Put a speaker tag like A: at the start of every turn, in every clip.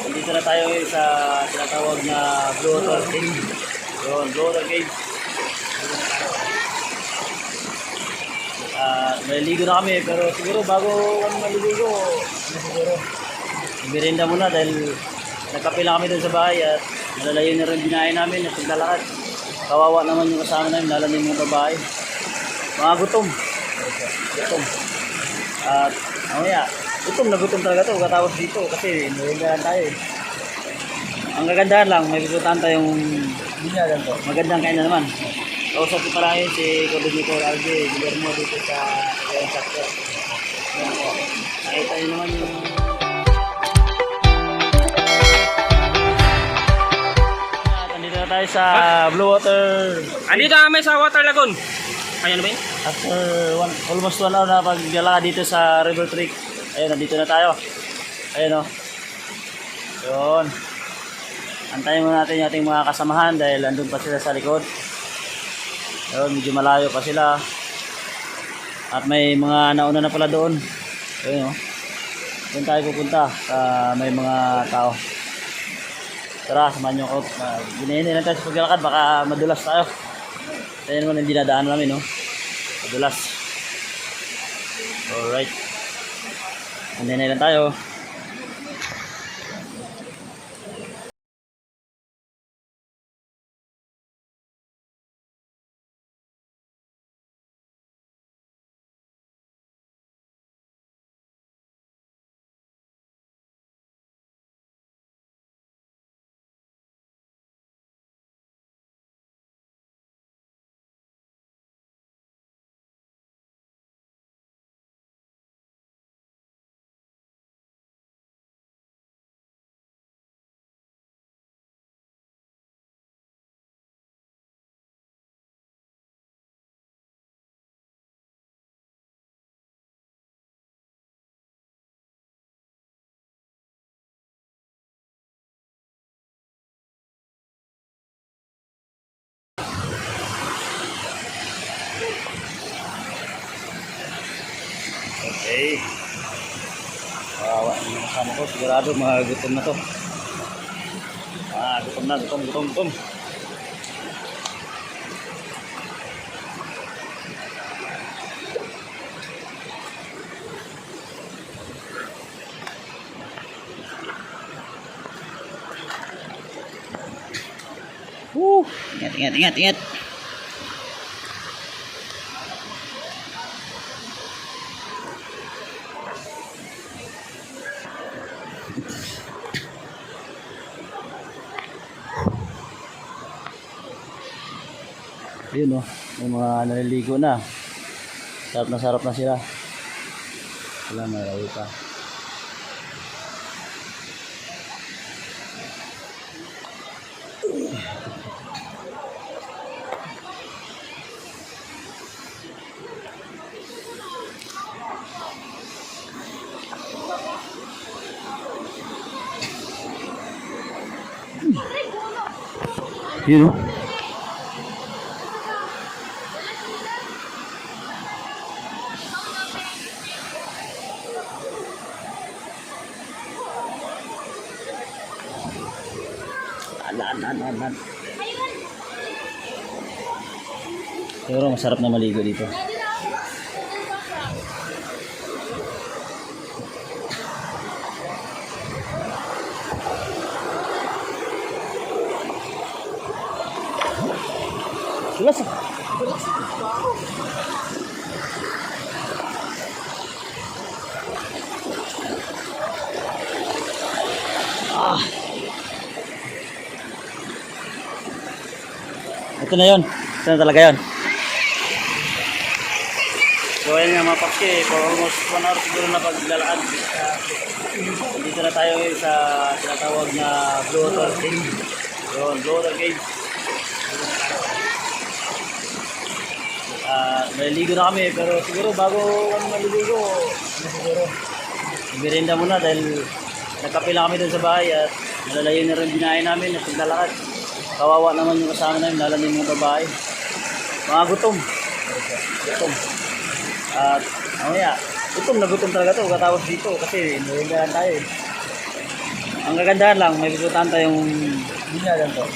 A: Dito na tayo sa tinatawag na Blue Water Cave. Yun, Blue Water Cave. Maliligo na kami, pero siguro bago kami maliligo, siguro ibirenda muna dahil nagkape lang kami doon sa bahay at malalayo na rin binahe namin at paglalakad. Kawawa naman yung kasama namin, lalo na yung mga babae. Mga gutom. Gutom. At mamaya, gutom na gutom talaga to katapos dito kasi nahigahan tayo eh. Ang kagandahan lang, may pupuntahan tayong binyagan to. Magandang kainan naman. Kausap ko pala yun si Coordinator RJ Guillermo dito sa Ayan Sector. Nakita nyo naman yung nandito na tayo sa Blue Water.
B: Andito kami sa Water Lagoon. Ayan ba yun?
A: After almost 1 hour na paglalakad dito sa River Creek. Ayun, nandito na tayo. Ayun o. Yun. Antayin muna natin yung ating mga kasamahan dahil andun pa sila sa likod. Ayun, medyo malayo pa sila. At may mga nauna na pala doon. Ayun o. Doon tayo pupunta sa may mga tao. Tara, samahan nyo ako. Ginahin lang tayo sa paglalakad. Baka madulas tayo. Ayun naman yung dinadaan namin, no? Madulas. Alright. Andyan na lang tayo. Okay. Wawa yung kasama ko. Sigurado mga gutom na to. Gutom na. Gutom. Ingat. Ayun o, may mga naliligo na. Sarap na sila. Wala na rawi pa. Yun o. Alan. Pero masarap na maligo dito. Sulas. Ito na yun. Ito na talaga yun. So ayun nga mga papsi, for almost 1 hour siguro na paglalakad. Dito na tayo sa tinatawag na Blue Water Cave. Yun, Blue Water Cave. Maliligo na kami, pero siguro bago kami maliligo, siguro ibirenda muna dahil nagkape lang kami doon sa bahay at malalayo na rin binahe namin at paglalakad. Kawawa naman yung kasama namin, lalo na yung mga babae. Mga gutom. At mamaya, gutom na gutom talaga to katapos dito kasi nahigahan tayo eh. Ang kagandahan lang, may pupuntahan tayong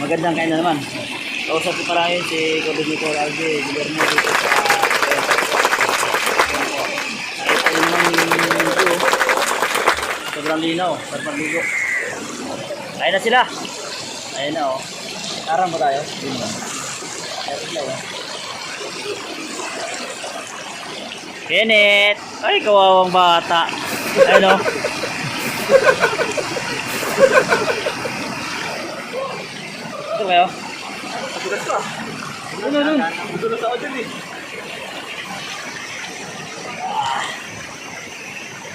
A: magandang kainan naman. Kausap ko parang yun si Coordinator Alge, gobyerno dito sa nakita yun naman yung sobrang linaw, sarap magligo. Ayun na sila. Ayun na oh. Tarang ba tayo? Ayun na. Ayun sila oh. Kenneth! Ay, kawawang bata. Ayun oh. Ito kayo?
B: Madulas ka.
A: Ano?
B: Madulas ako dyan eh.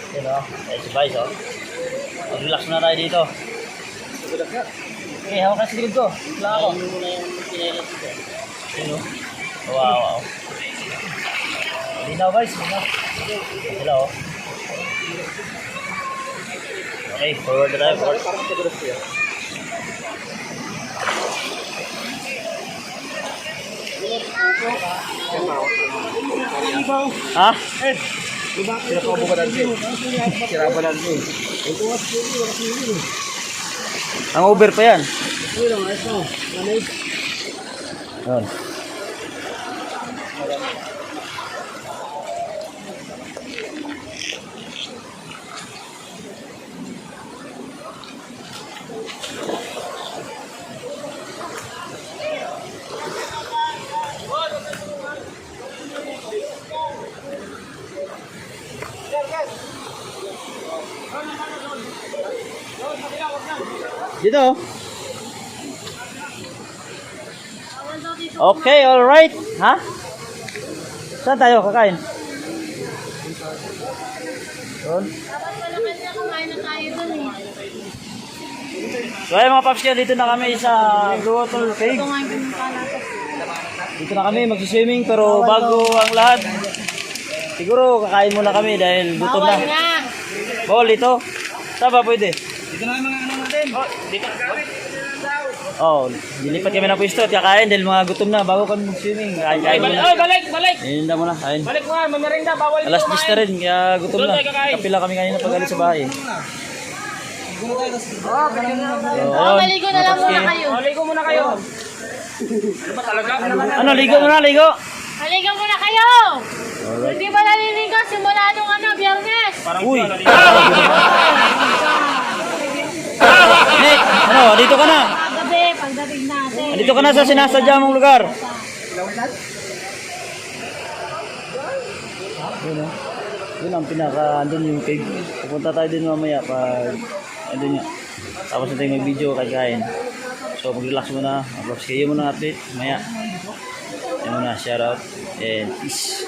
A: Ayun oh. Ayun si Vice oh. Mag-relax muna tayo dito.
B: Madulas ka.
A: Okay, hawak ka sa likod ko. Wala ako. Ayun muna yung pinailas dito. Ayun oh. Wow. Linaw guys. Linaw. Hello oh. Okay, forward na tayo. Forward.
B: Parang madulas ka yan.
A: Ha?
B: Sinakaubo ka lang din. Siraba lang din.
A: Ang Uber pa yan. Yun. Dito. Okay, all right. Ha? Saan tayo kakain? Doon.
C: Dapat pala kanya kumain na tayo dun eh.
A: So ayun mga paps, dito na kami sa Blue Water Cave.
C: Kumain kami palatas.
A: Dito na kami magsiswimming pero bago ang lahat, siguro kakain muna kami dahil gutom
C: Bawal
A: na.
C: nga.
A: Bawal dito. Saan ba pwede?
B: Dito na yung mga ano natin. Dito.
A: Oh, dilipat kami ng pwesto at kakain dahil mga gutom na bago kami mag-swimming. Kain muna.
B: Balik!
A: Ayun na muna, kain.
B: Balik mo nga, mamirinda. Bawal
A: Alas 10 na rin, kaya gutom na. Kapila kami kanina pag alis sa bahay. So, ayun.
C: Maligo na lang muna kayo.
B: Ligo muna kayo. Ano ba talaga?
A: Ano, ligo muna, ligo.
C: Maligo muna kayo. Hindi ba naliligo simula nung Biyernes?
B: Parang
A: Uy.
B: sila
A: Nick, ano, dito ka na.
C: Paggabi, pagdating natin.
A: Dito ka na sa sinasadya mong lugar. Yun oh. Yun ang pinaka, andun yung cave. Pupunta tayo din mamaya pag, andun yun. Tapos na tayo mag-video, kakain. So mag-relax muna, mag-vlogs kayo muna update, mamaya. Yan muna, shout out, and peace.